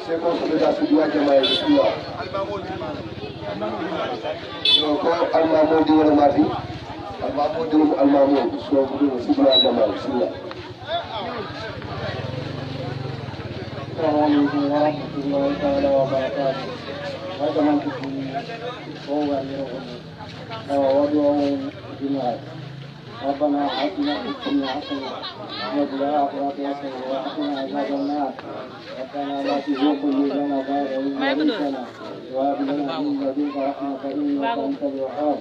Seko Soda Sudia Jamae Bismillah. Ko Al-Mahmoudi wala Mati. Al-Mahmoudi Al-Mahmoud. So Budu Sudia Jamae Bismillah. Assalamualaikum warahmatullahi taala wabarakatuh. Wajah kini, orang yang wajah jimat. Rabbana atina fid dunya hasanah wa fil akhirati hasanah wa qina adzaban nar. Rabbana la tuzigh qulubana ba'da idh hadaytana wa hab lana min ladunka rahmatan innaka antal wahhab.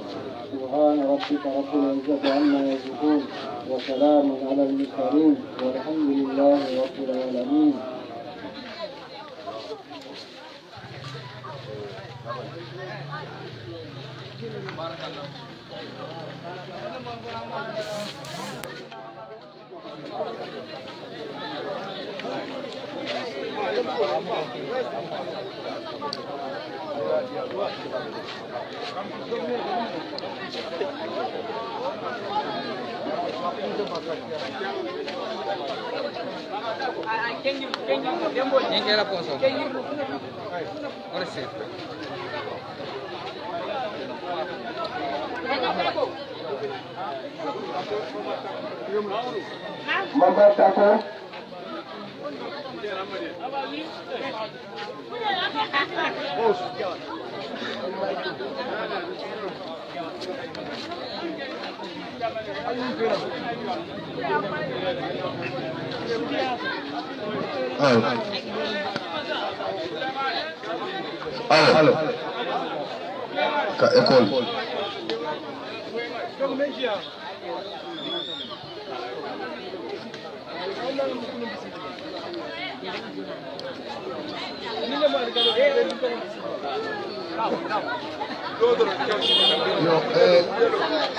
Subhana rabbika rabbil izzati amma yasifun wa salamun alal mursalin walhamdulillahi rabbil alamin. Quem que era posso? Agora sim. Mamba Tako. Halo. Ka école.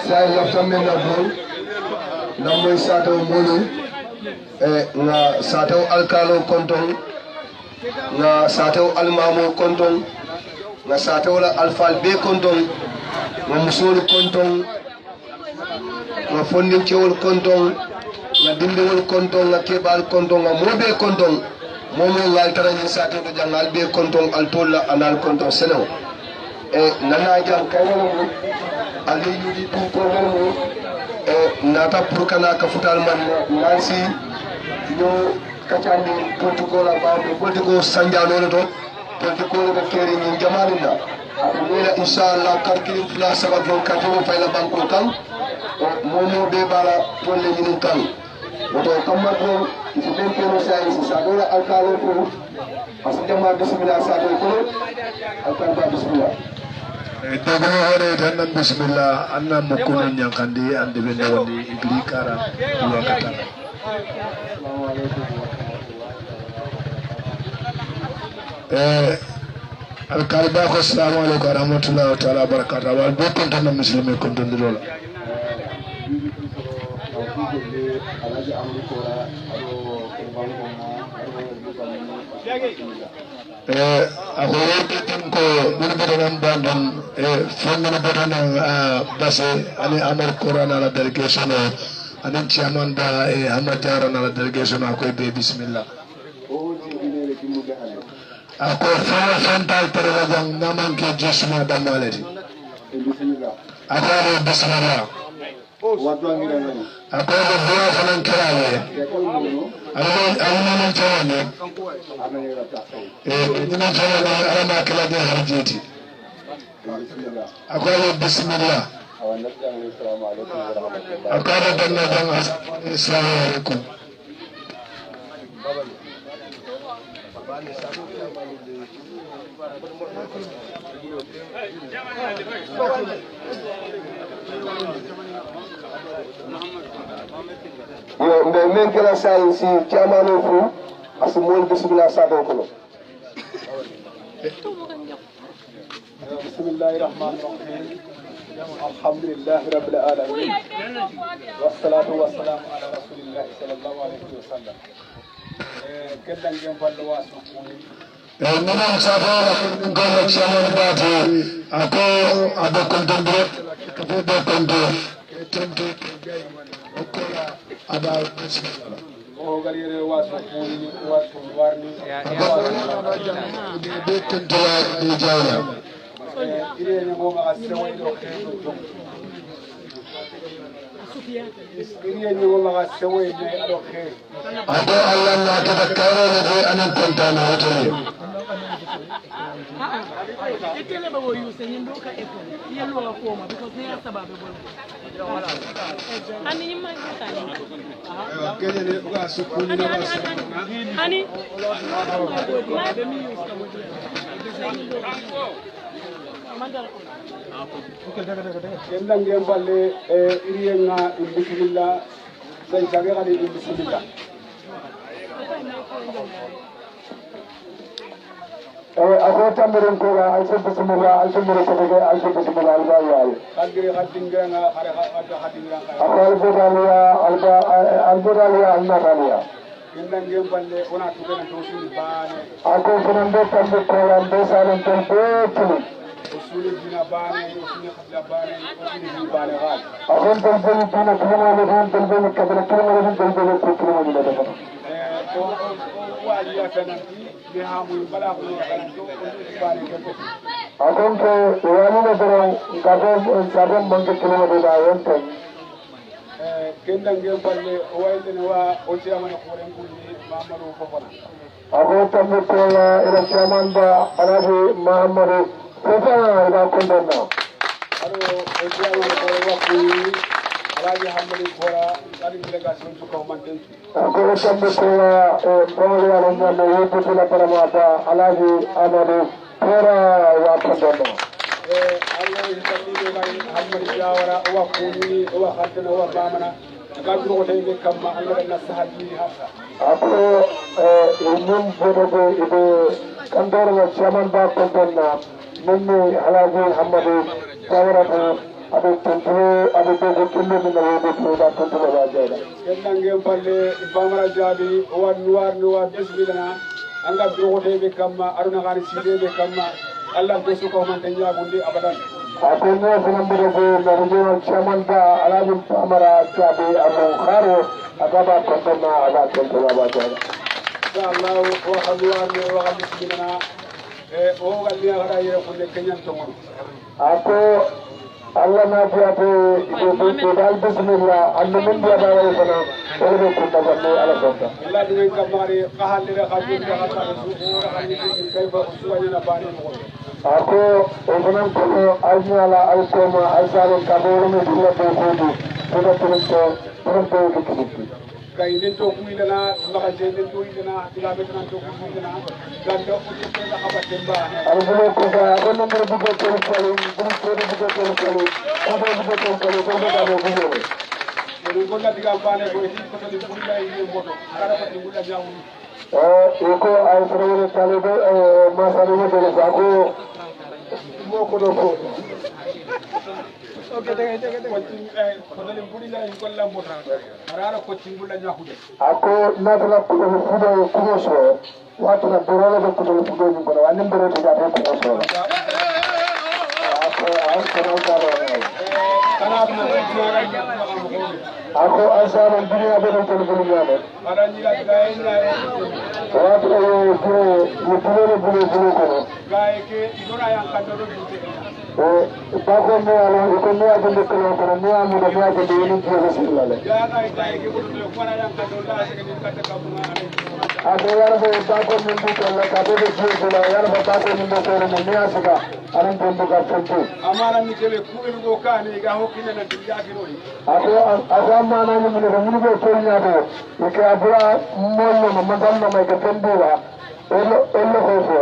Saya lafta men na bol namoy sato molu nga sato alkalo konton nga sato almamo konton nga sato la alfal be konton nga musol konton nga fondin cewol konton nga dindewol konton nga kebal konton nga mobe konton momo ngal tarañi sato to jangal be konton altolla anal konton seno nana jam kaymo ali yudi tu programme nata pour kana ka futal man nansi no kacandi protocol ba do protocol sanjano to protocol ko keri ni jamalina abula inshallah karki fla sabab do katoro fayla banko kan momo be bala tolle ni kan oto kamma do iso ben ko sai sa do alkalo ko asjama bismillah sa do ko alkalo bismillah dogo hore tan bismillah anna mokkuno nyankandi ande be woni igli kara wakata alkalba ko assalamu alaykum wa rahmatullahi wa ta'ala barakatuh wal be kon tan muslimi kon don lola ako wotitin ko ɓurɓetoɗan bandon fongana botanan base ani amar coran ala délégation o anin ciaman da e hamad diaran ala délégation o akoye ɓe bisimilla ako faa fental terega jang namanke jesuma dammaleti ako aɗo bisimilla akoye ɓe boya fanan kirale aɗaɗaɗaɗan tawone ina tawone alama kilade harjeti akoye bisimilla akoye danna jang assalamu aleykum yo mbe men kala sai si chamano fu asu mol bismillah sa do ko bismillahir rahmanir rahim alhamdulillahi rabbil alamin wassalatu wassalamu ala rasulillah sallallahu alaihi wasallam kedan gem fallo waso naman safara ngono chaman bati ako ado kontondro ko do kondo tento okola aba bismillah o galire waso puni waso warni be tentola ni jawla ire ne mo ma sewo do khendo jom ire ne mo ma sewo ne ado khe ado Allah na ta karo ne anan kontana hotole Itele ba wo use nyimbo ka epo. Yelo wa koma because ne sababu bol. Ani nyimma kitani. kene ne uga sukuni na wasana Ani. kenda ngem balle iriye nga bismillah say jage kali bismillah ako tambirin ko ga ay bismillah ay bismillah al-bayyi kagire khadinga nga khare khadinga ako al-budaliya al-nataliya kenda ngem balle ona tugena tosin bane ako funande tambi ko ande salan tempo usuli dina bane usuli khadla bane usuli dina bane gal akon tempo dina kuma le tempo kadra kuma le tempo kuma le tempo ko wali ya tananti be hamu bala ko bane kete akon ko wali le dero gadon banke kuma le da yonte kenda ngem balle wayde ne wa o ci amana ko ren kulli mamadu fofana ako tambi ko ila chamanda alabi mahamadu fofana ila kondona aro o ci amana ko wa kulli alaji hamadi kora kadi delegation su ko manten ako tambi ko bawli ala ngam yoto la paramata alabi amadu fora wa kondona Allah yitani be hamadi jawara wa kulli wa khatana wa bamana kadro ko tay be kamma Allah na sahabi hasa ako min bodo ibe kandoro wa chaman ba kondona minni alabi hamadu jawara ko abe tantu abe ko kullu min na yoto da tantu ba jada kenda ngem palle bamara jabi wa nuar bismillah anga dro ko tay be kamma aruna gani side be kamma Allah be su ko man tan yabundi abadan ako ne funambere ko na regional chairman ba alabi amara jabi abu kharo agaba kondona aga tantu ba jada Allah wa khadwan wa bismillah o galli agara yere ko ne kenyan to mon ako Allah na fiate ibe dal bismillah annu min dia dawa sana olbe kunta banne ala sonta Allah de kamari qahalira khadun da khata su ra khani kayfa uswanya na bani mo ako ofanan ko ajnala alkoma alsaro kaboro me dilla to kodu koda tunto kikiti kay den to kuilana maka den to ilana ila betan to kuilana ganda o to da abate ba arbulo ko ga gonno mo bugo to ko ko la diga bane ko ti ko di bulla ni moto ara ko di bulla jawu eko ay frewre talibe masalo mo de sako mo ko do ko okay ko di bulla ni ko la moto ara ko ti bulla jawu de ako natala ko fudo ko so watu na borole ko do fudo ni ko wanim boro de ga ko so ako ay ko do kana na ako asaro dunia be do ko ngame ara ni la gaay na watu yo ko gaay ke idora yang kadoro dite bako me ala ko me ajende ko me amu do me ajende ni ko rasulullah ya gaay ke ko do ko yang kadoro la se ke katta ka buma ade yar be bako min bu ko la ka be ko la yar ba bako min ko me asaka aran ko bu ka tantu amara ni kebe kuɓe ɗo kani ga hokkine na jagiroi ako amana ni min ko min ko tolnya do ke abura mollo mo mandanno may ko tendura ello ko so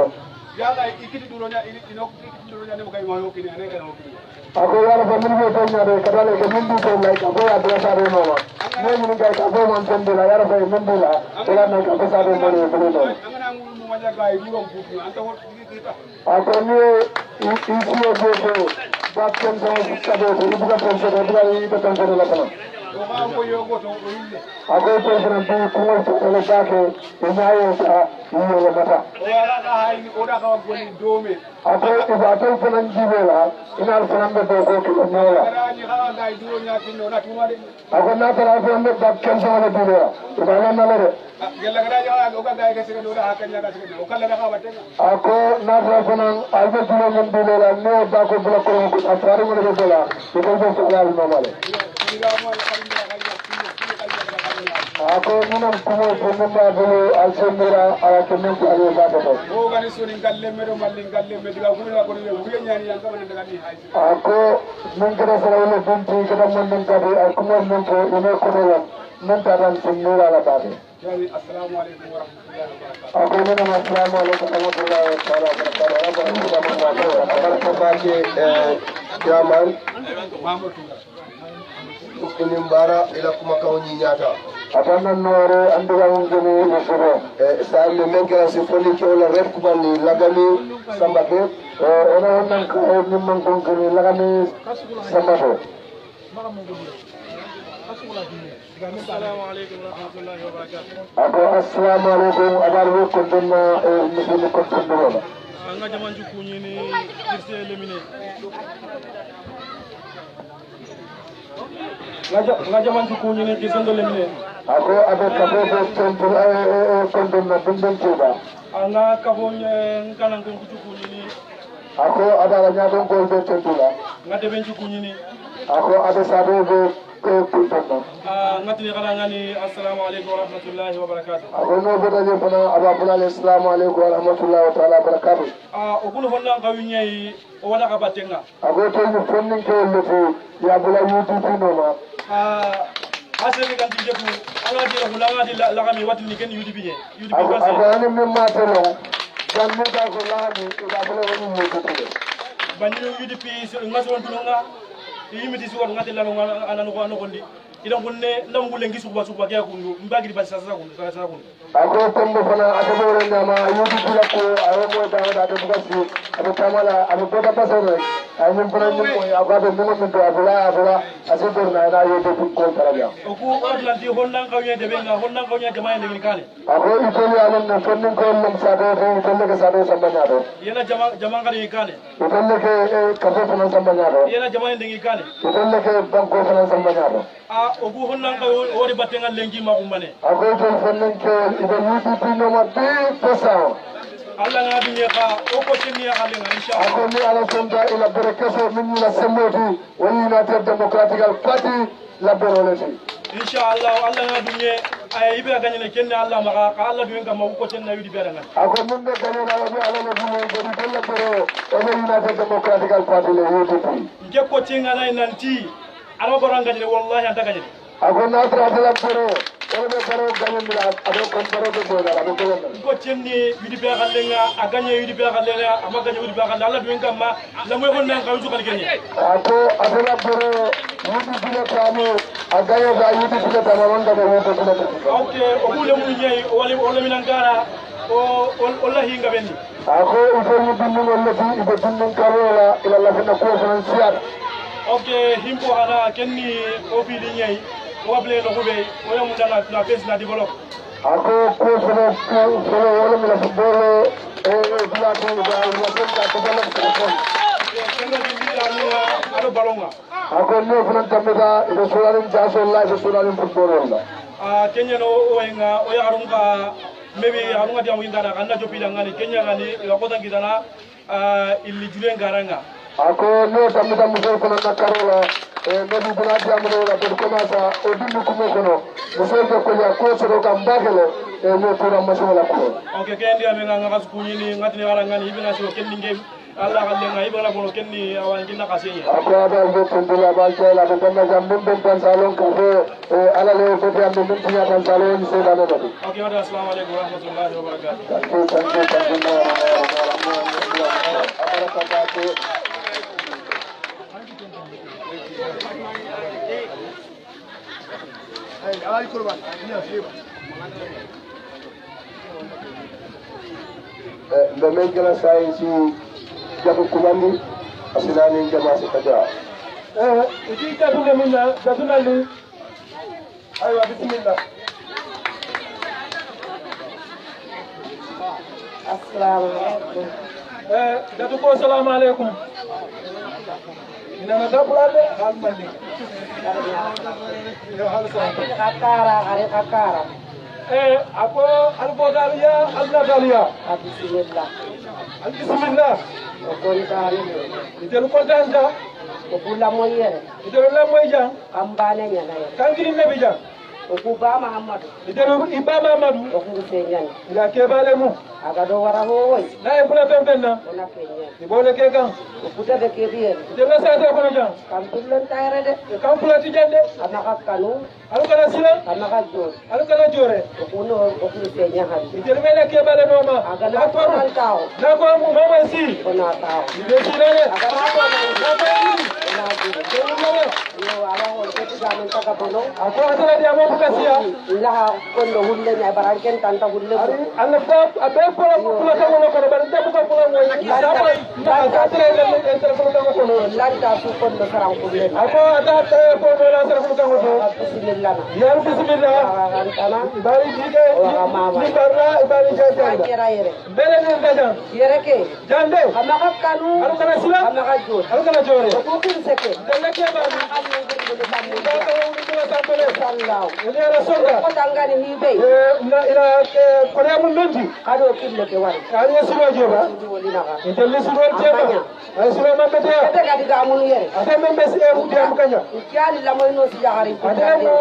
yaga ikiti ɗuroña ino ikiti ɗuroña nemo kay ma hokkine ane kay hokkine ako yar ba min ko tolnya do kadale ko min ko lay ka ko abura sa re mama mo min ga ka ko man tendura yar ba min dula ila na ka sa re mo ne do angana ngulu mo waja gay ɗurom futu anta wot kita ako ni isiyo go ba pen so sa do ko ibuka pen so do ga ni ta tan so la kana ako president bi kuma tele bake inayo sa yiyo mata ako ibatul fanan jibela inar fanan be do ko nola ako na tara fanan be bak kan sa wala dina ibana nalare ako na tara fanan albe dina mon dina no ba ko bla ko afari mo be dola ko ko so yal no male ako minam kumo kumba bulu alsemira ala kemen ko ale baba to ako min kada sarawle bunti kada mon kadi ako mon ko ine ko la min taran semira la baba assalamu alaikum wa rahmatullahi ako minam assalamu alaikum wa rahmatullahi wa barakatuh Nimbara ila kuma kawni nyata atana nore andiga ngene musugo sa le menkera si foli ko la rep kuma ni lagami sambake ona nan ko ni man ko ngene lagami sambake Assalamu alaikum warahmatullahi wabarakatuh. Ako assalamu alaikum abal wo ko donna musugo ko donna Nga jaman juku ni kirse elimine. Nga jaman juku ni kirse elimine. ako abe kabo be temple ko donna dum tuba Nga kabo ngana ko juku ni. ako ada nya don ko be temple Nga deben juku ni. ako abe sabe be ko donna Nga tini kala ngani assalamu alaikum warahmatullahi wabarakatuh. ako no be daje fana aba fana assalamu alaikum wa rahmatullahi wa ta'ala barakatuh Okulu fonna ngawinye wala ka batenga. ako to ni fonnin ko lefu ya bula youtube no ma Asemi kan tijeku ala jira hulanga di lagami wati ni ken UDP ne. UDP ako kasi. ani min ma telo dan mu ka ko laani ya bula woni mo ko Banyo UDP ngaso wontunga yimiti suwa ngati lalo ananu ko anokondi. Ila kunne ndamugule ngisu kwa suwa kya kundu mbagi basi sasa kundu. ako tombo fana atabo na ma youtube la ko ayo mo da da bugasi abe tamala abe boda pasore ay min fana min ko ya ko mo min to abula asibor na na youtube ko tarabia Oku Atlanti honnan kawnya debenga honnan kawnya jama'a ndengin kane. ako itoli alon na fonnin ko lum sado to itolle ke sado sambanya do Yena jama'a kane kane. itolle ke kaso fana sambanya do Yena jama'a ndengin kane. itolle ke banko fana sambanya do Oku honnan kaw wori batenga lengi ma umbane. ako to fonnin ke ibe youtube no ma be pesa Allah nga binye ka oko chini ya alenga inshallah. ako ni ala sonda ila berekaso min la semoti woni United Democratic Party la beroleti Inshallah Allah nga binye ay ibe ganyene kenne Allah maka ka Allah duwen ka ma ko chenne yudi be dangan. ako min be gane na ala ala la bumo ko di la bero woni United Democratic Party le UDP Nge ko chinga na nanti ala boranga ni wallahi anta ganyene. ako na tra la bero woni be bero gane mi la ado ko bero be do la ado ko Ko chenni yudi be galenga aganye yudi be galenga amaganye yudi be galenga Allah duwen ka ma la moy honnan ka yusu kalkenye. ako adala bero UDP le tamu agayo ga UDP le tamu wanda be UDP le Okay okule mu nyei wala minangara o hinga benni. ako ifo ni binnu wala fi ibe binnu karola ila la fina ko fana siat Okay himpo hada kenni o bi di nyei o wable no hube o yamu dana na face na develop. ako ko fana wala mi la football bila ko da wala ko ta ko la ko Kenga di ala ado balonga. ako no fana tameda ibe solarin jaso la ibe solarin football wala Kenya no oenga o yarunga maybe arunga dia windana kanna jopila ngani Kenya ngani wakota ngidana illi jule ngaranga. ako no tameda muso ko na karola nabi bila dia mo la ko commença o dindu ko kono muso ko ya ko so ka mbagele no tura masola ko Okay kendi amenga ngakas kunyini ngati wala ngani ibina so kendi ngem Allah kallenga ibana bono kendi awan kinna kasenya. ako ada go tundula ba jela ko na jambum ben tan salon ko ala le ko am ben tinya tan salon se da do Okay wa assalamu alaikum warahmatullahi wabarakatuh. mbe men kala sai si jabu kumandi asinani jama se kaja iki ka tunga minna da tunali aywa bismillah. Assalamualaikum. Datu ko assalamu alaikum. Ina na dabulade halmandi. Yo halsa. Kakara. Ako albodaliya albodaliya. Bismillah. Bismillah. Kontani. Itelu kontanta. Kula moyere. Itelu la moyjang. Ambane nyana ya. Kangiri nebijang. Okuba Muhammad. Itelu ibaba Muhammad. Okusenyani. Ila kebale mu. Agado wara hoy. Na e fula pempenna. Ona kenya. Ibole ke kan. Okuta de kebiye. Itelu sa ta kono jang. Kampulan tayre de. Kampula tijande. Anaka kanu. Alukana sila. Anaka jor. Alukana jore. Okuno okusenya hadi. Itelu mele kebale noma. Agana konan tao. Na ko mu mama si. Ona tao. Ibe silale. Agana konan. Na ko ni. Ona jor. Telu mele. Yo ala ho ke tigamen taka bono. Ako atala dia mo bukasiya. Ilaha kondo hulle nya baranken tanta hulle. Allah fa abe fala fula ka wono ko bar da ko fula mo sama na ka tere le tere fula ka ko Landa su kondo sarang hulle. ako ata te ko do la tere fula ka ko Bismillah. ya bismillah Antana. bari dige ni barra bari jajanda Kira yere. bele ni gajan Yere ke. jande Amaka kanu. alu kana sila Amaka jor. alu kana jore Ko kin seke. dele ke ba ni Alu ngene tamu. da ko ni ko ta ko le Sallahu. ni ala sonda Ko tangani hibe. na ila ko re mun mendi Kado kille ke wari. kan ya sura jeba Woli naka. intelle sura jeba ay sura man bete Kete kadi ga mun yere. ate men be se mu diam kanya Kyali la moy no si jahari. ate mu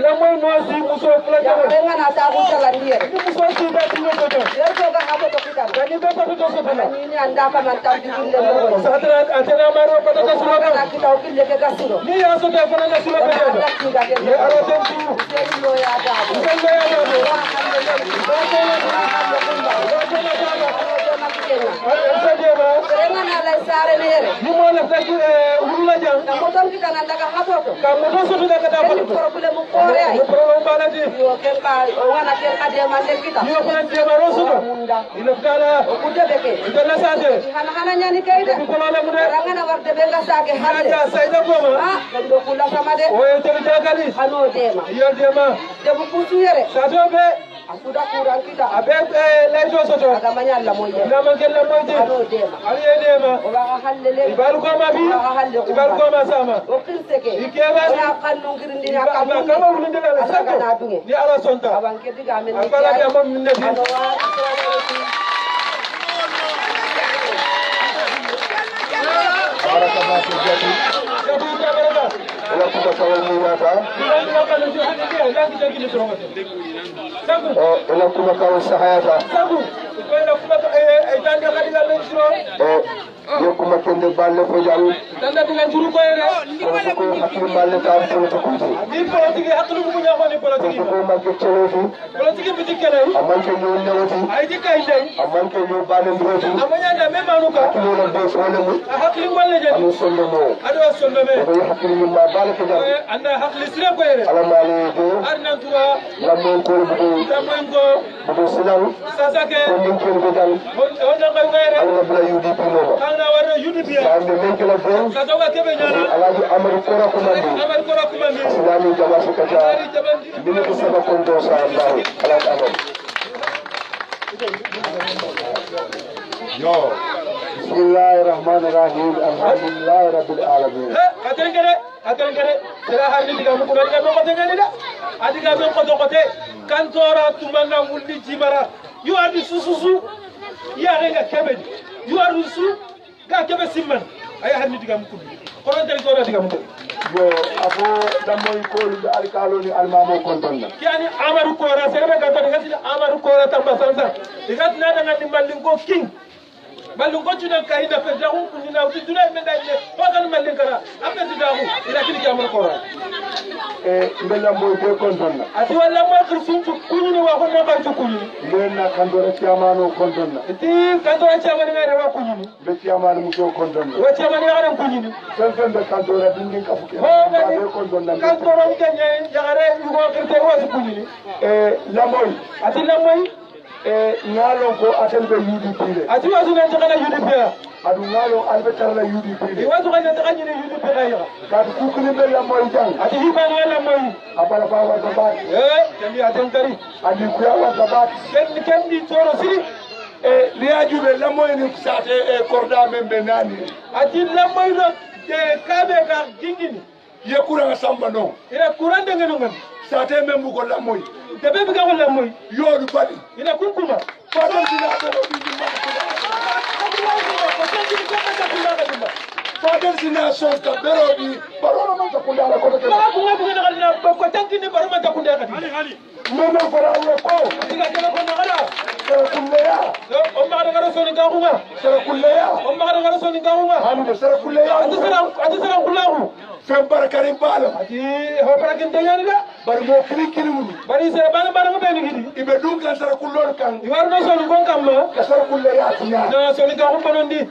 la moy no si muso fula jaba Jahare ngana ta ku talandi yere. ni muso si da ti no to Yere ko ga habo to kitan. gani be ko to so fala Ni anda ka man tam dinde mo. sadra ate na maro ko to sura Kana ka kita kille ke gasuro. ni ya so te fala na sura ka Anda kita ke. ye aro ten ti Seri lo ya da. sen be ya do sa jeba Renga na la sare nere. ni mo la fekk urula jang Na motor kita nanda ka habo to. ka mo so to da ka da Ni problem ko re ay. ko pro bala ti Yo ken ka o wana ken ka de man de kita. ni ko na jeba ro so Munda. ila dala O kute beke. dala sa de Hana nyani kayda. ko la mu de Ranga na warde be ga sake halle. ya sayda ko ma Ah, kando kula sama de. o ye te jagali Hano tema. yo dema De bu kutu yere. sa do be Asuda kurang kita. abe lejo soto Aga manya la moye. na man gella moyti Hano tema. ali edema O ga halle le. ibalu ko ma bi ibalu ko ma sama O kin seke. ikeba O ya kanu ngirindi ya ba kamu. kama wulinde la Asaga na sakko dunge. ni ala sonta Abanke diga men. akala dia mom minne bi Hano wa. Barakallahu fiki. jabu jabarada Ila kuba kawal mu wata. ila ka le jo hadi dia langi jagi ni tronga sabu Ila kuba kawal sahayata. sabu ko ila kuma tande khadi la le jiro Yo kuma kende balle ko jall. tande diga juru ko yere Ko hakki balle ta ko to kuti. ni politique haklu bu nya xoni politique Ko ma ke cheloti. politique bi dikele Amman ke yo lewati. ay dikay ndey Amman ke yo balle ndroti. amanya da me manuka Ko la do so le mu. hakli ngolle je Amu sondo mo. ado sonno me Ko hakki ni ma balle ko jall. anda hakli sire ko yere Ala mali do. arna tuwa Lamon ko bu tamoy ko bu silang. sasake Ko min ko jall. wonna ngay ngere Allah bla UDP no. kana wara UDP Ande men ke la do. sa tawa kebe nyana Alaji Amadou Kora Kumandi. amar ko rakuma mi Islami jama sukata. ari jabandi Bini ko saba konto sa Allah. Alaji Amadou. Yo. Bismillahirrahmanirrahim. Alhamdulillahi rabbil alamin. akeren kere sera harni diga mu ko diga ko tengani da adiga be ko dokote kan tora tumanga wulli jibara yu adi sususu ya renga kebe yu adi su ga kebe simman ay harni diga mu ko kono territoire diga mu ko Yo afo damoy ko lu alkalo ni almamo kontonna. yani amaru kora serbe ga to diga amaru kora tamba sansa diga na da ngati mallin ko king mallin ko tunan kai da fe dahu kun na uti dunay men dai ko kan mallin kara ape dahu ila kini amaru kora Mbella moy be kontonna. ati walla mo ko suntu kunyini wa ko no bartu kunyini Lenna kandore ciamano kontonna. ti kandora chamani ngare wa kunyini Be ciamano muso kontonna. wa chamani ngare kunyini Sen be kandore dingin kafuke. ho ngani Be kontonna. kandora ngene yagare yugo kirte wa kunyini Lamoy. ati lamoy Ngalo ko atembe UDP le. ati wa sunan jagana UDP adu ngalo albetar la UDP i wasu kan ta kanyi ne yudu pe kayira ka ku kuni be la moy jang ati hibani wala moy abala fa wa sabat tambi atentari adi ku ya wa sabat ken di toro siri liajube la moy ni sate korda membe nani ati la moy do kabe ka jingini ye kura samba no ina kurande ngeno ngam sate membu ko la moy debe bi ka wala moy yodu badi ina kunkuma fadal dina do fadal dina son ka berodi barona man takunda la ko ke ba ko ngabu ngena kalina ko tankini baroma takunda kadi meme fara ko diga kala ko ngala kulleya o ma da ngara soni gaxuma sara kulleya o ma da ngara soni gaxuma hanu sara kulleya adi sara kullahu fem barakari balo ati ho barakin tanyani da bari mo kiri kiri mu bari sere bana bana ngabe ni gidi ibe dum kan sara kullor kan iwar no soni gon kamma ka sara kulleya tinya na soni gaxum banondi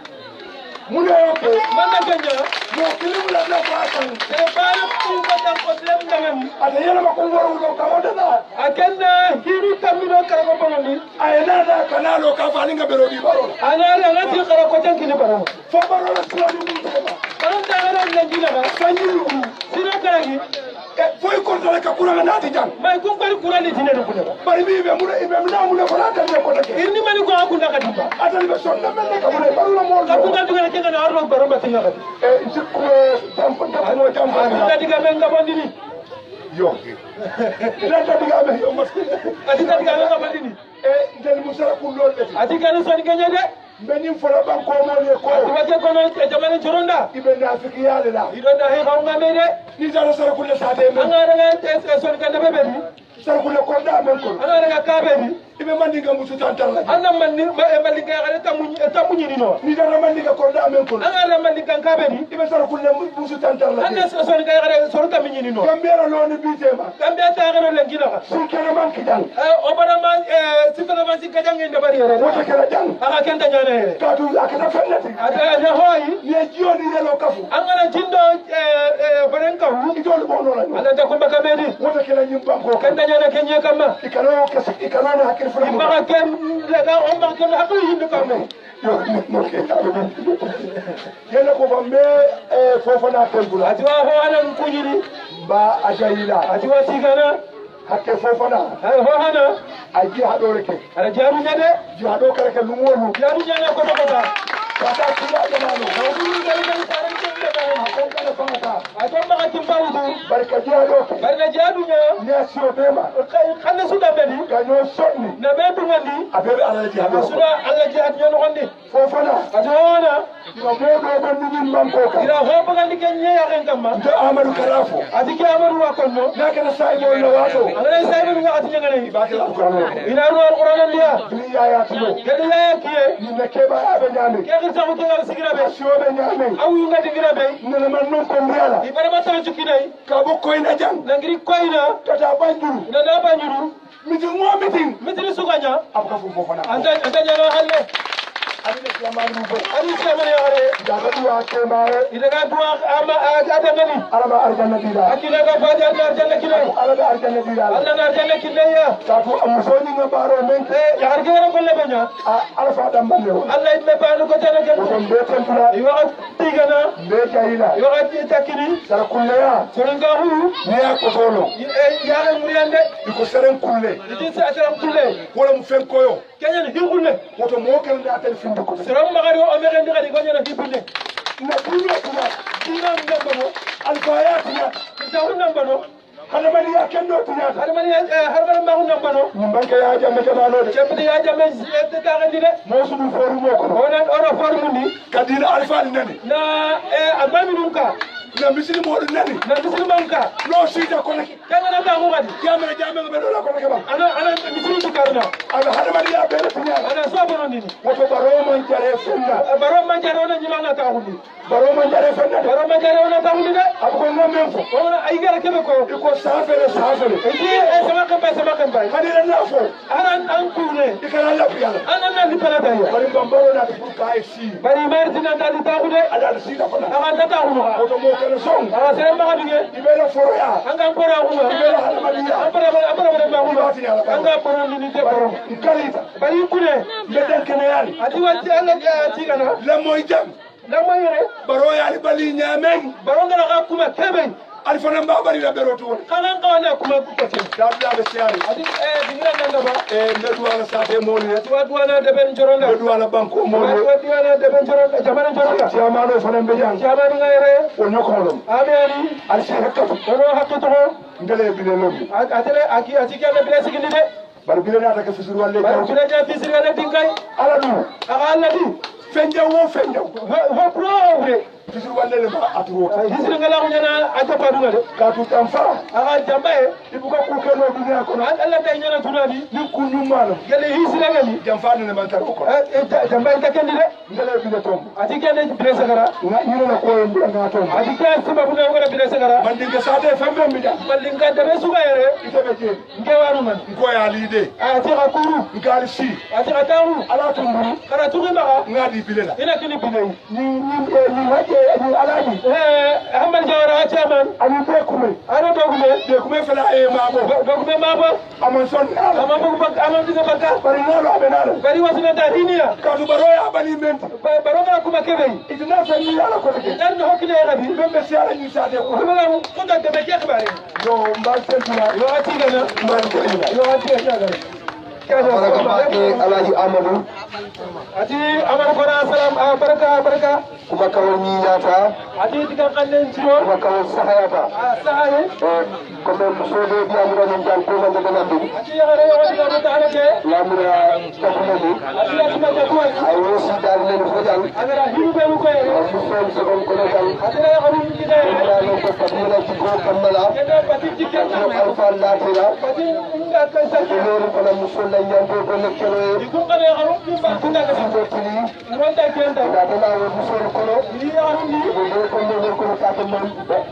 mu ne yo ko man na kanya mo kiri mu la ko kan sere bana ko ko tan ko lem ngam ada yela ma ko ngoro ko ka wada na akenna hiru tamino kala ko banondi ay na da kanalo ka fali nga berodi baro ana la ngati kala ko tankini baro fo baro la sura ni mu ko baron ta ngara la jina ba fanyi sino kala gi foy ko dala ka kura na ti jang may ko bari kurani tine do ko bari mi be mu ibe mu na mu le ko la tan ko take irni mani ko akunda kadimba atal be sonna mel ka mu le baro la mo ka kunga duga ke ngana arno baro batinga kadi jikko tampo tampo tampo ati diga men ngabondini yo la diga me yo mas ati diga men ngabondini del musara kullol be ati kan soni kenya de benin fora banko mo le ko ati wake kono jamane joronda ibe na fiki yale la idonda he xawnga me de ni dara sara kulle sade men anga daga soni kenya bebe ni sara kulle ko da men ko anga daga kabe ni ibe mandi nga musu tantal la anna manni mali ga xale tamunyi ni no ni dara mandi nga ko da men ko anga daga mali kan kabe ni ibe sara kulle musu tantal la anna soni kenya xale soro tamunyi ni no gambera lo ni bitema gambe ta xero len gina sun kala man kidan o bana ma sifala ma sikka ngi ndabari re wota kala jang anga kenta nyane re ka du akata fennati ata ne hoyi ye jioni ye lo kafu anga na jindo farenka hu idol bono la ala ta kumba kamedi wota kala nyim banko kenta nyane kenye kama ikano kasi ikano na hakil fula maka ken daga o maka ken hakli hindu kame yo no ke yena ko bambe fofo na tembula ati wa ho anan kunyiri ba ajayila ati wa tigana hakke fofo na ho hana aji hado reke ala jaru nyade ji hado kare ke lumolu jaru nyane ko to kota kata kula jamano hawdu gal gal taran kende ba hakon kana fangata ato maka timbawdu barka ji hado barna jaru nya ne sio bema xana suda bedi ganyo sonni na be tungandi abebe ala ji hado suda alla jihad nyono gondi fofo na ati wana ina modo ban nigin banko ka ila ho bagandi kenye ya ken kama do amadu karafo ati ke amadu wa konno na kana sai mo na wato angana saybe nga ati nyangane ba kala qur'ano ina ru alquran ndiya ni ya ya tuno kedi ya kiye ni ne ke ba abe nyame ke gi sabu ke ngal sigira be sio be nyame aw yu ngadi gira be ne man non ko mbiala ibara matara cukinay ka bo koy na jang nangiri koyna tata banjuru ina na banjuru mitin mo mitin mitri suganya abka fu fofo na anta nyano halle adina kiyamanu bo ali samane yare daga duwa ke maare ida ga duwa ama ada ngani alama arjanna dila akina ga fadi Allah janna kile alama arjanna dila Allah na janna kile ya tafu amusoni nga baro men ya hargera golle benya alfa dam bande o Allah ibne banu ko tana ko kan be tempura iwa tigana be kayila iwa takini sara kulleya soringa hu niya ko solo ya ga muriyande iko seren kulle idi sa atara kulle wala mu fen koyo kenya ni kulle woto mo kel da tel finde ko seram magari o megen di gadi gonya na hibulle na kulle kuma dina ngambano alfa ya tina tawu ngambano hada mani ya kendo tina harmani ma ngambano nimbanke ya jamme jamano de jabbi ya jamme ta gandi de mo sunu foru mo ko onan oro formundi kadina alfa ni nani na amami nunka na misiri mo nani na musulmanka lo sita ko neki kanga na ba ko gadi jamme be do la ko neki ba ana misiri tukarna ala hada mani ya be tina ana so bono nini woto baro man jare fenna baro man jaro na nyima na ta hundi baro man jare fenna baro man jaro na ta hundi de abko ngam fo ona ay gara kebe ko iko safere idi sama kan bay kadina na fo ana an kune ikala la yalla ana na ni pala tay bari bambaro na ko kay si bari mer dina ta ta hude ala si la ko na ama ta ta huno woto mo kala song a sere ma duge ibela foroya anga pora kuma ibela halamadiya apara ma kuma anga pora ni te pora kalita bari kune beden keneyali ati wati anga ati kana la moy jam la moy re baro yali bali nyamen baro ngara ka kuma kebe alfana mba bari la bero to kana kawana kuma ko te dabla be siari ati dingira nanga ba medu wala sate moni wadu wana de ben joronda medu wala banko moni wadu wana de ben joronda jamana joronda jamano fana be jang jamana ngayre o nyokolom ameni al shehakatu dono hakito ngale bi le lobbi atele aki atikana bile sigini de bar bi le nata ke fisur walle bari bile ja fisir na dingay ala du aga alladi fenjaw wo fenjaw ho pro fisur walle le ba aturo fisir ngala nyana atapa dunga de ka tu tamfa aga jambaye ibuka ku keno dunya ko alla tay nyana tunani ni kunu malo gele hisira ngali jamfane ne man tar ko jambaye takendi de ngale bi le tom atikane bile sagara ni na ko en nga tom atikane sima buna ngara bile sagara man dinga sate fambe mi da mallinga de suga yere itabe je ngewaru man ko ya lide ati akuru ngal si ati ataru ala tunguru kara tuge maga ngadi bilela ina kini bile ni waje ni alaji Ahmad Jawara chairman ani be kume ana dogume fela e mabo dogume mabo amon son ama bugu bak ama diga baka bari nalo abenalo bari wasina diniya ka du baro ya bani menti baro na kuma kebe idina fenni ala ko ke dan no hokile gabi bembe si ala ni sate ko kuma ga ko da be ke xibare yo mbal sentuna yo ati gana mbal ko yo ati gana baraka bake Alhaji Amadou ati amana ko salam baraka kuma kawani yata ati diga kanen ciro kuma kawai sahayata sahaye comme musoɓe biyamura min jan komande ganandi ati yagare yo diga mata alake lamira tabunani ati asma jatuwa ay wosi dal len fojal agara hibe mu ko yere musol segon kono tan ati la yagaru ni de ila no ko tabuna ci go kammala kede pati tikken no alfa latira pati nga ka sa lolu kono musol la ñanto ko lekkelo ko kare yagaru ni ba tinda ka ko tili ronda kenda da dana wo musol kono ni yagaru ni do ko mo ko ka to mom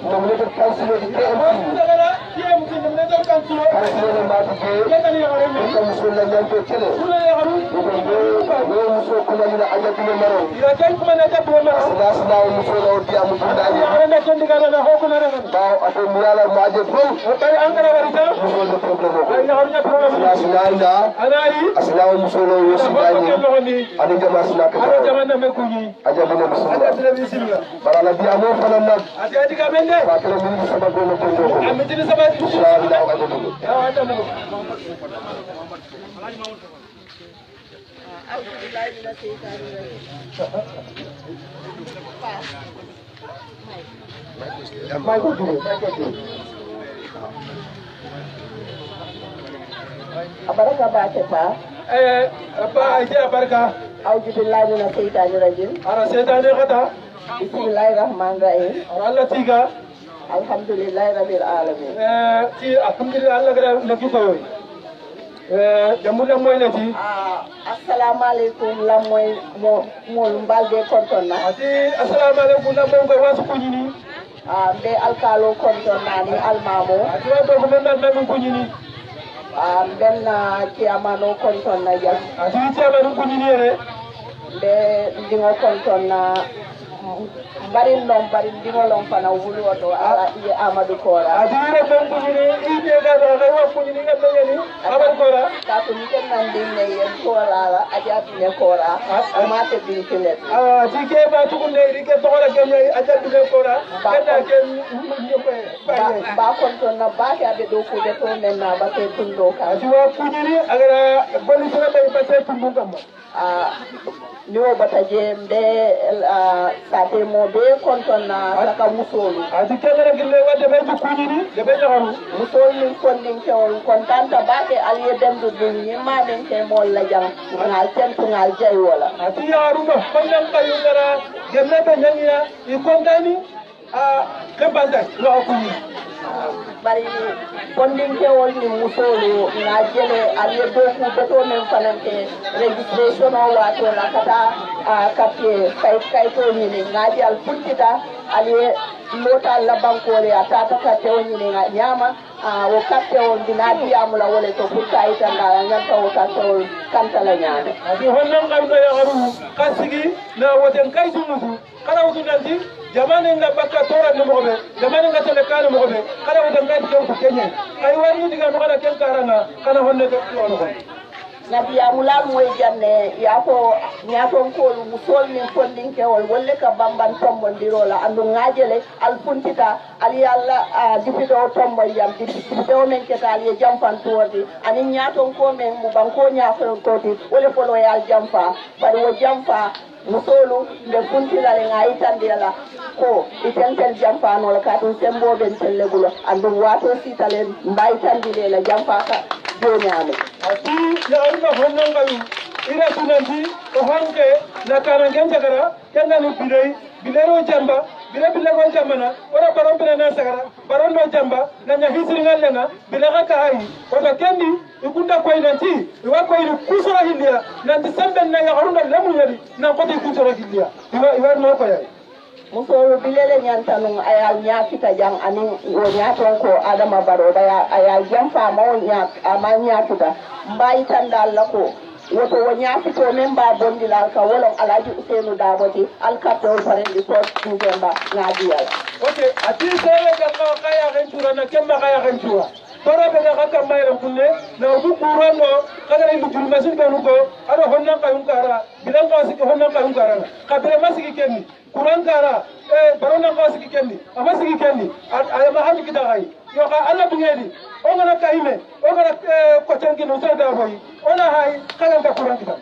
mom le ko kansilo di KMC dagara yem tin ne do kan sulo kansilo ma di ke kenda ni yagaru ni ko musol la ñanto kele sulo yagaru do musol ko la ajatu maro ya tan kuma na ta bo mara silas law musol o di amu dundani yagaru na kendi gara na hoko na na baw ato miyala maaje fol bari angara warita musol de problème ko ay yagaru na problème silas laila anari aslaw musol o wosi dani ade jama silaka ada jamana me kunyi ajabu ne ada bismillah tele bismillah barala biya mo fana nak ati ati ka bende fakere min sama gono ko do ko amitini sabati inshallah ajabu ya ada mo Abaraka Baketa, apa aja barka Auzu billahi minash shaitanir rajim. ara setane kata Bismillahirrahmanirrahim. Allah tiga Alhamdulillahi rabbil alamin. ti alhamdulillah Allah gara laki ko jamulla moy nati Assalamu alaikum la moy mo mbalde kontonna. ati assalamu alaikum la mo ko wasu kunyini Be alkalo kontonna ni almamo. ati wa ko men nan kunyini Benna ciamano kontonna jam. ati ti amanu kunyini re Be ndingo kontonna bari non bari ndingo lon fana wulu oto ala iye Amadou Kora. ati re men kunyini ibe ga do ga wa kunyini ga tayani abar kora Ka to ni ken nan dinne yen Kora la ajatu ne Kora. Amate bin kilet. ati ke ba tukunde ri ke to ra gam aja dum kora kada ke Ba kontonna ba ke abe do kude to men na ba ke tundo ka. ati wa kunyini agara boli sura bay passe tumbu kam Ni o bata jembe sate mo be kontonna saka musolu. ati kengere gille wadde be kunyini de be nyaru Musol min kondin kewol kontanta ba ke aliye demdu dum nyima den ke mol la jang ngal tentu ngal jay wala. ati yaruma fannan kayu ngara gemme be nyangiya i kontani kebanda no kunyi Bari kondin kewol ni musolu nga jele aliye do ku beto men fanante registration o wato la kata kapie kay to ni ngaji al puntita aliye lota la bankole atata kate o ni nga nyama wo kate o dinadi amula wole to putta itanda nyanta wo kate o kanta la nyane ati honnan kayu ya garu kasigi na woten kay tumusu kala wutu nanti jamane nga bakka tora ni mobe jamane nga tele kana mobe kada wada ngati ko kenye ay wani diga no kada ken karanga kana honne to no nabiya mulal moy janne ya ko nyaton ko lu musol ni fondin ke wol wolle ka bamban tombo ndirola andu ngajele al puntita ali alla dipido tombo yam dipido men ke tali jamfan tuwodi ani nyaton ko men mu banko nyaafo toti wole folo yal jamfa bari wo jamfa musolu nde puntila le ngai tandela ko itentel jamfa no la katun sembo ben tellegulo andu wato sitalen mbay tandile la jamfa ka donyame ati ya arba honnon gawi ira tunanti o hanke na karangen jagara kenga ni bilero jamba bilego jambana ora baron bina na sagara baron no jamba na nya hisri ngalenga bilaga ka hari wata kendi ikunda ko inanti iwa ko iru kusora hindia nanti sambe na ya haruna lamu yari na ko di kusora hindia iwa no ko yari musoro bilele nyantanung ayal nyakita jang aning wo nyaton ko adama baro daya ayal jamfa mawo nyak amanya kita mbai tandal lako woto wo nyakito memba bondilal ka wolon alaji usenu daboti alkato farendi ko njemba ngadiyal okay ati sele ga kaya rentura na kemba kaya rentura tora be ga ka mayra kunne na ubu kurano kada ni bujul masin be nuko ado honna ka yunkara bilan ka siki honna ka yunkara kabire masiki kenni kuran kara barona ka siki kenni amasiki kenni ay ma hami kita hay yo ka alla bungedi o ngana kahime o ngana ko tangi no sada boy ona hay kala ka kuran kita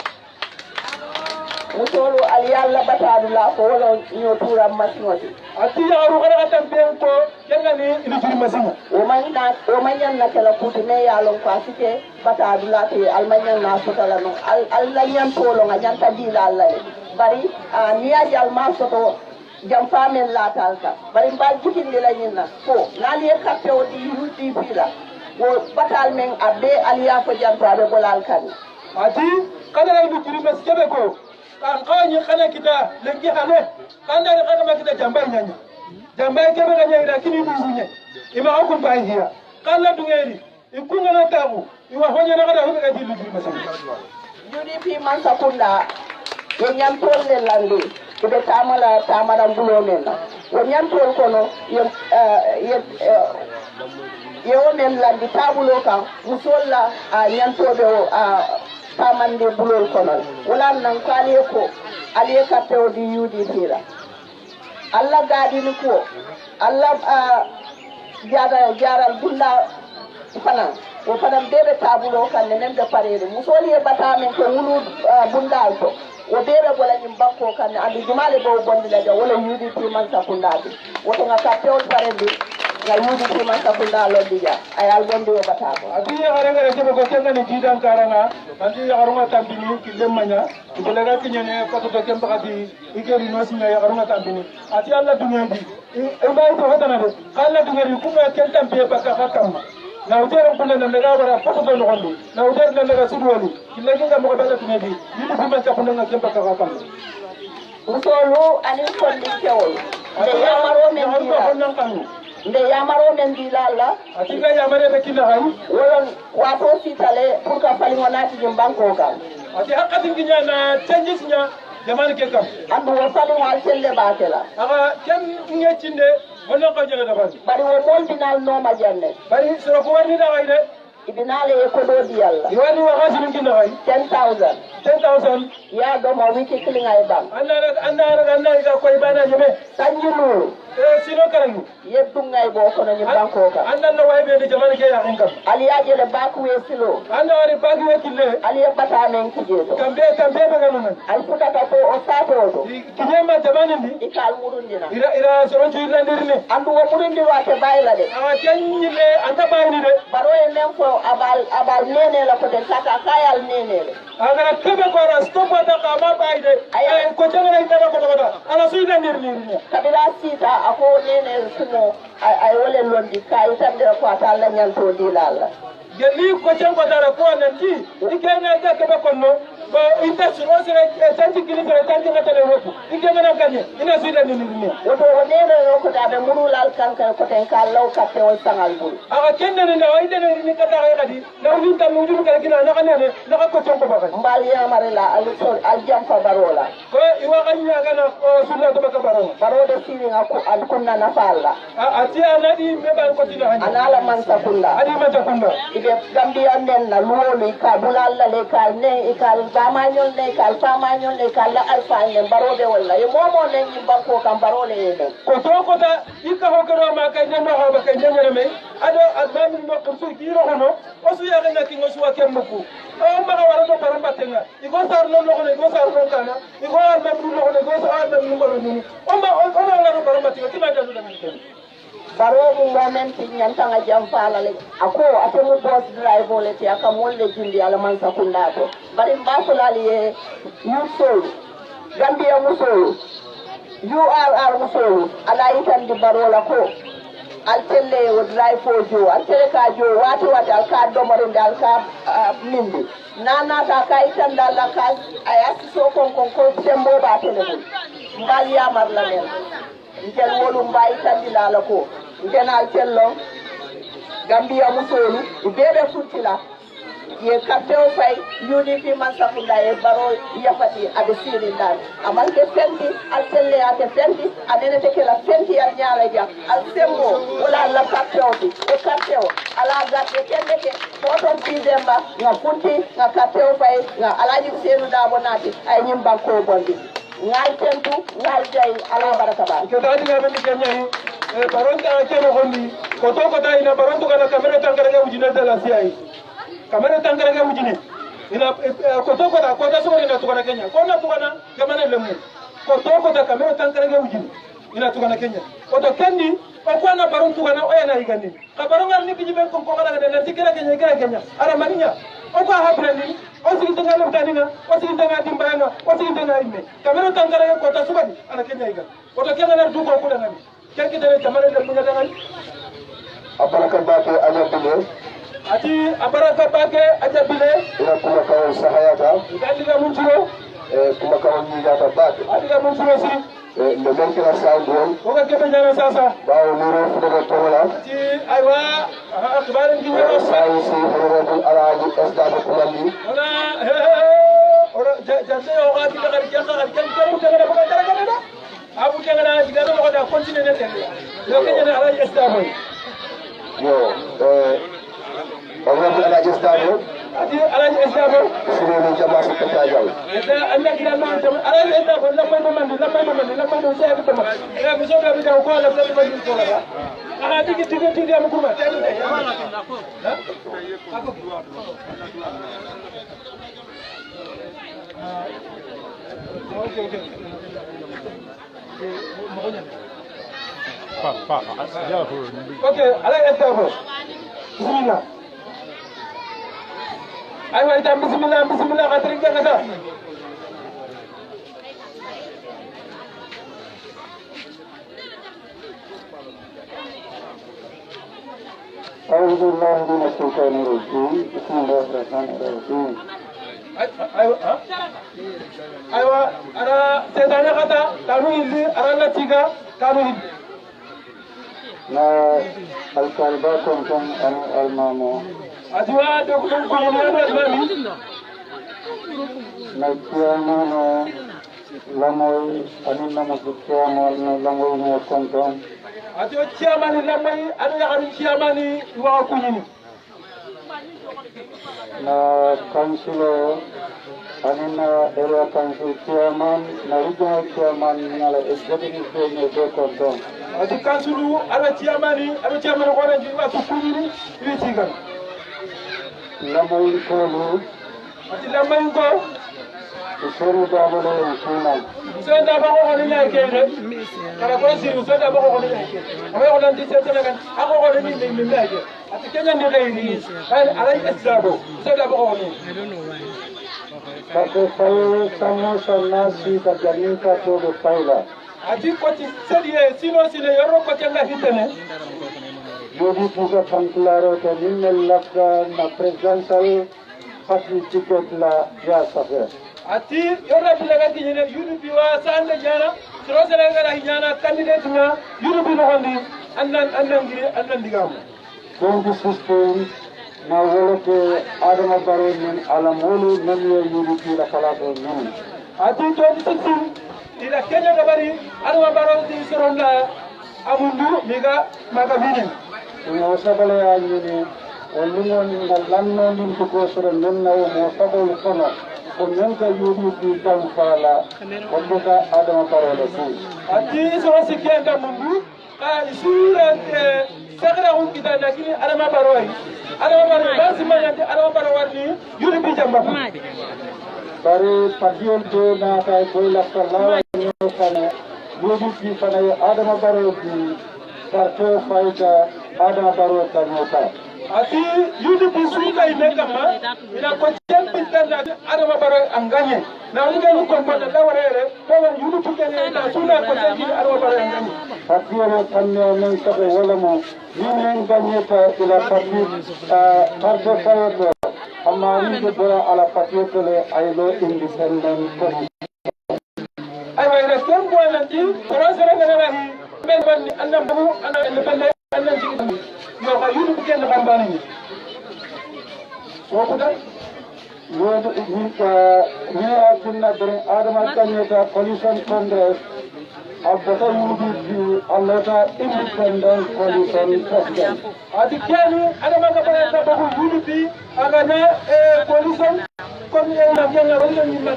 musolu aliyalla batadu la ko wala nyotura masingoti ati yaru kana tampen ko yangani ini juri masinga o manyan na kala kuti me yalon ko asike batadu la te almanyan na sotala no allanyan polo nganyanta dila allale bari niya jal ma soto jam famen la talka bari mbal jikinde la nyina ko nali e kappe o di yudi pila wo batal men abbe aliya ko janta be bolal kan ati kana la juri maskebe ko kan kawani kana kita lengi hane kanda kana makita jambai nyanya jambai kebe ganya ira kini dunya ima akun bai hiya kala dungeri ikunga na tabu iwa honya na kada huka jilu juri maskebe UDP man sakunda yonyam tolle landi ibe tamala bulo men yonyam tol kono yo men landi tabulo kan musolla nyantobe tamande bulol kono wala nan kaliye ko aliye katte di UDP la alla gadi ni ko alla jaral bunda fana o fana bebe tabulo kan ne nembe parere musoli e batamen ko wulu bundal to o bebe gola nyim bakko kan andi jumale bo bondi la wala UDP man sakundaade woto nga katte on parendi nga UDP man sakunda lodija ayal bondi o batako ati yarenga kebe ko kenga ni jidan karanga andi yarunga tambini kilemmanya ibelega kinyene foto to kemba kadi igeri no sinya yarunga tambini ati alla dunyendi e mbay to hatana de alla dunyendi kuma kentam be baka hakama na utere kunna na ndaga bara foto to nondo na utere na ndaga sudwali kilegi nga mo bala dunyendi yidu kuma ta kunna nga kemba ka hakama musolu ani kondi kewol de yamaro men dila nde yamaro men dila la atika yamare be kila hay wolon wato sitale pour ka fali ngonati jum banko kan ati hakati nginya na changes nya jamani ke kam andu wo fali wal selle batela aga kem ngecinde wono ko jere da basi bari wo mol dinal no ma janne bari soro ko warni da hayde ibinale e ko do di yalla iwani wa hasirin kinna hay 10000 ya do mo wiki kilinga e bam anna ga koy bana jeme sanjulu sino karangu yeddu ngay bo kono ni banko ka anna no waybe de jamani ke ya hankam ali yaje le baku we silo anna wari baku we kille ali bata men kijeto kambe be ganon al futa ka ko o sato do kinyema jamani ndi ikal murundina ira soron ju landirne andu wo murundi wate bayla de awa kenyile anta bayni de baro e men ko abal nene la ko de kaka kayal nene agara kebe ko ra stop wata ka ma bayde ay ko jangana ita ko to ala su landirni kabila sita ako nene sumo ay wole londi kay tan de ko ta la nyanto dilala geli ko jango dara ko nanti ikena ta kebe ko no ba inta suro sere tanti kili sere tanti ngatale rofu ikena na ganye ina su landirni woto nene no ko ta be murulal kanka ko ten ka law ka te wol sangal bul aga kenne na wayde ni ka ta kadi na ni tam mudu ka kina na kanene na ko tonko ba mbal ya marela al jam fa barola ko kanya kana sunna to baka baro baro de siri al kunna na falla ati anadi me ban ko tina hanya anala man sakunda adi man sakunda ibe gambia men na luwolu ka bulalla le ka ne ka bama nyon ne ka fama nyon ne ka la alfa ne baro de walla yo momo ne ngi banko kam baro le ne ko to ko ta ika ho garo ma kay ne no ha ba kay ne me ado almami mo ko su ki ro hono o su ya nga ki ngo su wa kemku o ma wara do baro batenga iko sar no no iko sar no kana iko almami no no iko sar almami no no o ma la do baro batenga ki ma da do da men baro mu momen ti nyanta nga jam fala le ako atemu boss driver le ti aka molle jindi ala man sakunda to bari mbafulali ye musol gambia musol URR musol ala itan di baro la ko altelle wo driver jo altelle ka jo wati al ka domaro dal ka mindi nana ta ka itan dalla ka ayati so kon ko sembo ba tele mbal ya mar la men ngel wolu mbay tan di la ko ngenal cello gambia musolu bebe futila ye kapteo fay UDP man sakunda e baro yafati ade siri dal amal ke fenti al telle ate fenti adene te kala fenti al nyaala ja al sembo wala la kapteo di e kapteo ala gatte kende ke foto fi demba nga funti nga kapteo fay nga alaji senu da bonati ay nyimba ko bondi ngal tentu ngal jay ala baraka ba ko dadi nga ben kenya baron ta keno gondi ko to ko dai na baron to kana kamera tangara ga ujine de la CI kamera tangara ga ujine ina ko to ko da ko da so ina to kana Kenya ko na to kana gamana lemu ko to ko da kamera tangara ga ujine ina to kana Kenya ko to kendi ko ko na baron to kana o yana igandi ka baron ngal ni biji ben ko ko kana de tikira Kenya ara maninya o ko ha brandi o sigi tanga lam taninga o sigi tanga dimbayanga o sigi tanga imme kamera tangara ga ko ta subani ana Kenya iga ko to Kenya na du ko ko ngani kenki dere jamane de punya dangan abaraka bake ajabile ati abaraka bake ajabile ina kuma kawo sahayata ngali ga munjiro kuma kawo nyata bake ati ga munjiro si le menkira saudon ko ga kebe nyana sasa bawo niro fudaga tola ati aywa akhbar ngi nyoro sai si honorable alaji esdado kumandi ora jande o ga ti ga kan mu tanga ba tara kana abu tanga digano ko da continue ne tele lo kenya na alaji esdado yo honorable alaji esdado ati alaji esdado sino ni jama su kata jaw eda anda kila no tam alaji esdado lamay no sai ko ma e bi so ga bi da ko la ko ma ko la aha tigi am kuma tani de okay okay ala estafo bismillah aywa itam bismillah katring kata أعوذ بالله من الشيطان الرجيم بسم الله الرحمن الرحيم aywa ara sedana kata kanu hindi ara latiga kanu hindi na alkalba konton anu almamo ajwa dokun ko ni mami na kiamano lamoy anin na musukiyamo na lamoy mo konton ajo chiamani lamay anu yakani chiamani wa kunyini na kansilo anin na area council chairman na regional chairman ngala executive committee do konton ati kansulu ala chiamani ko na jiwa su kunyini wi tigan lamoy kolu ati lamay ko usuru dabole sunan senda ba ko ni na kede kala ko siru senda ba ko ni na kede ama ko landi senda kan ako ko ni mi na kede ati kenya ni reini ala esdabo senda ba ko ni Porque fue famoso nasi kajanika todo paila. ati koti sedie sino sile yoro ko tenga hitene Yodi puga panklaro te nimmel lafga na presidential fasli ticket la ya safe. ati yoro bilaga kinyene yudu biwa sande jana siro sele ngara hinyana candidate nga yudu bi no handi annan digamu 2016 na wolote Adama Barrow min alamolu namiya UDP la kalato min. ati 2016 kenya dabari adama baro di soronda amundu miga magavini mo sabale ya ni onningon ngallanno ndin ko soro nonna o mo sabol kono ko men ka yudi di tan fala ko ka adama baro le fu ati so sikenda mundu isura sakra on kita lakini adama baro ai adama baro basi manante adama baro warni yuri bi jamba bari padiol do na kay koy la sala ñu fane yudi bi fane adama baro di karto fayta adama baro tanota ati yudi bi suka imekama ina ko tempi tanda adama baro anganye na ngi lu ko mbata da warere ko yudi bi kene na suna ko tempi adama baro anganye Partiere tanne men tabe wala mo ni men gagneta ila parti parti faydo amma ni de bora ala parti tele aylo independent ko ay way rek tem bo nanti ko sere ngana ni men ban andam bu ana independent andam ci yo ko yudu bu kenn xam bani ni so ko dal yodo ni atinna dere adama gagneta coalition congress abata yudi bi allata independent coalition president ati kenu adama ka bana ta bu yudu bi aga na coalition comme na ngena wala ni ma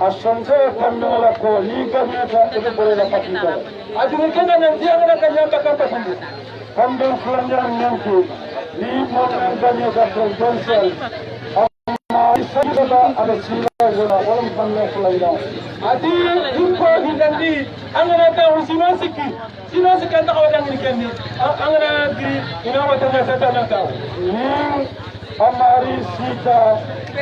asante kamela ko ni gagneta e bore la patita ati ni kenna nan tianga na kanyamba kampa sindi kambe flanjar nanki ni mo gagneta presidential Isabella Alexandra wala mfanya fulani ati yuko hindandi angana ta usino siki anda ko dangi kendi angana giri ina wata na sata na taw ni amari sita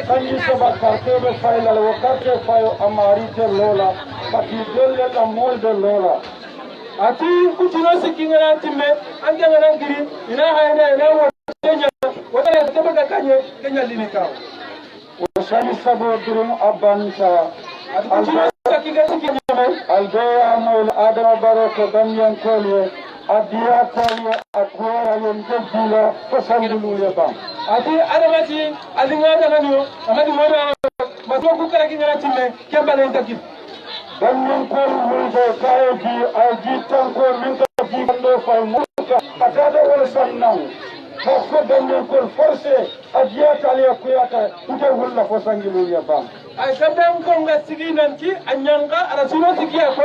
kanyi soba karte be file la wakarte fayo amari te lola pati delle la molde lola ati kutino siki ngana timme anga ngana giri ina hayna ina wata tabaka kanye kenya lini kaw Usani sabo durum abanta aldoya mol adama baroko ganyan kolye adiya kolye akwara yon jebila fasandulu yebam ati adamati alinga dananyo amadi moda maso kukara kingara timme kembale ndaki ganyan kol mulko kaeji aji tanko minka ji kando fay mulka akada wala sannan Kafko ganyan kol forcé adiya taliya kuyata ute wulla fo sangilu yebam ay kadam ko nga sigi nanti anyanga arasuno sigi ko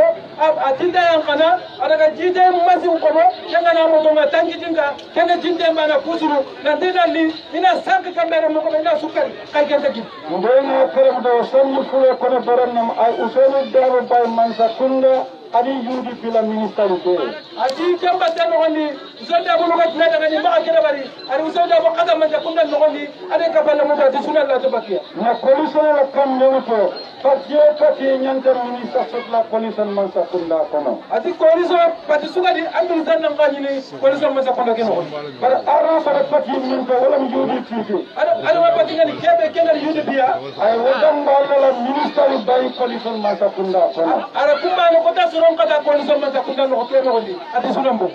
atinda yankana adaga jide masin ko yanga na mo nga tangi jinga kenga jinde mana kusuru nanti dali ina sank kamera mo ko ina sukari kay genta gi ndena kare do sanni fulo ko ne baranam ay usenu daro bay mansa kunda adi yudi bila minister de ati kamba tan woni zonda mo ko tna daga ni ma kira bari ari zonda mo kada man kunda no woni ade ka balla mo ta sunna la to bakiya na coalition la kam newto patio pati nyanta minister sotla coalition man sa kunda kono ati coalition pati sugadi andu tan nan gani ni coalition man sa kunda keno bar ara bar pati min ko wala yudi titi ada ma pati ngani kebe kenal yudi biya ay wadam balla minister bay coalition man sa kunda kono ara kuma no ko ta suron kada coalition man sa kunda no ko no ndi ati sunambo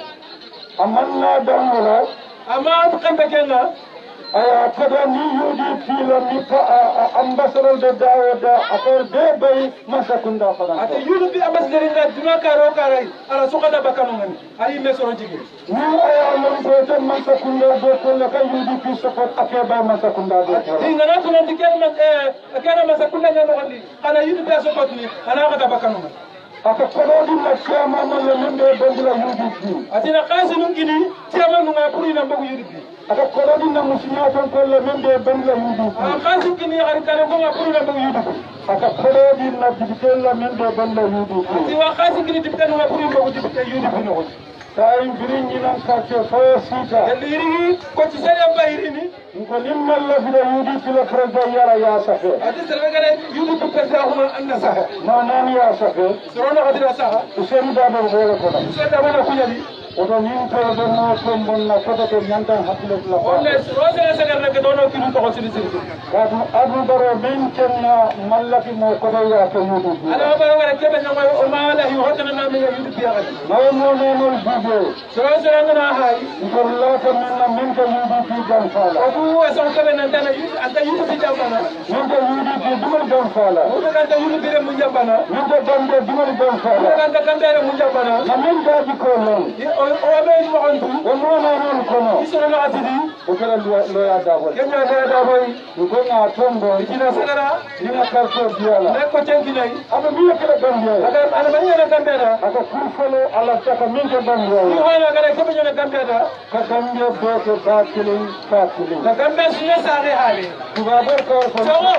amanna damula ama kambe kenna aya kada ni yudi fila ni ka ambassador de dawda affaire de bay masakunda fana ate yudi bi ambassador nga duma karo karai ala sokada bakano ngani ari mesoro jigi ni aya mon ko tan masakunda do ko la kay yudi fi support affaire bay masakunda do dinga na tunan dikel man akana masakunda ngano ngani ana yudi bi support ni ana kada bakano ngani aka kododi na chama na le mende bendila yudi atina kasi nungini chama nunga puri na mbagu yudi aka kododi na musinya ton ko le mende bendila yudi kasi kini ari kana nunga puri na mbagu yudi aka kododi na digital la mende bendila yudi ati wa kasi kini dipta nunga puri mbagu dipta yudi no tay birin nan ka ke fo sita yandiri ko ci sare amba irini ko limmal la fi yudi fi le president yara ya safe ati sare gare yudi ko pesa huma anna saha no nan ya safe sorona hadira saha useni da do wala ko useni da wala kunyali oto nin to do no to bonna foto ko nyantan hakle la onne rosere sagar na do no kiru to siri siri kadu adu baro min kenna mallaki mo ko do ya to yudi ala baro wala kebe na o ma la hi hotana na me yudi biya no no no no bugo rosere ngana hay ngolla ko min ko yudi fi gan fala o bu so kebe na dana yudi anta yudi fi jamana min ko yudi fi dum gan fala Muda kanta yulu bire munjambana. yinde gande dumani ben Muda fala kanta kambere munjambana. na min daji ko non O abe mo ontu. o nona non kono Isoro no atidi. o kala loya dabol Kenya na da boy. ko na tombo Kina sagara. dina karto diala Ne ko tenkinai. aba mi kala gande Aga ana bani na kambera. aka kurfalo ala taka min ke Ni gande wana gara kebe na kambera. ka gande boke bakilin Na kambe sunya sare hale. tubabar ko Sawo.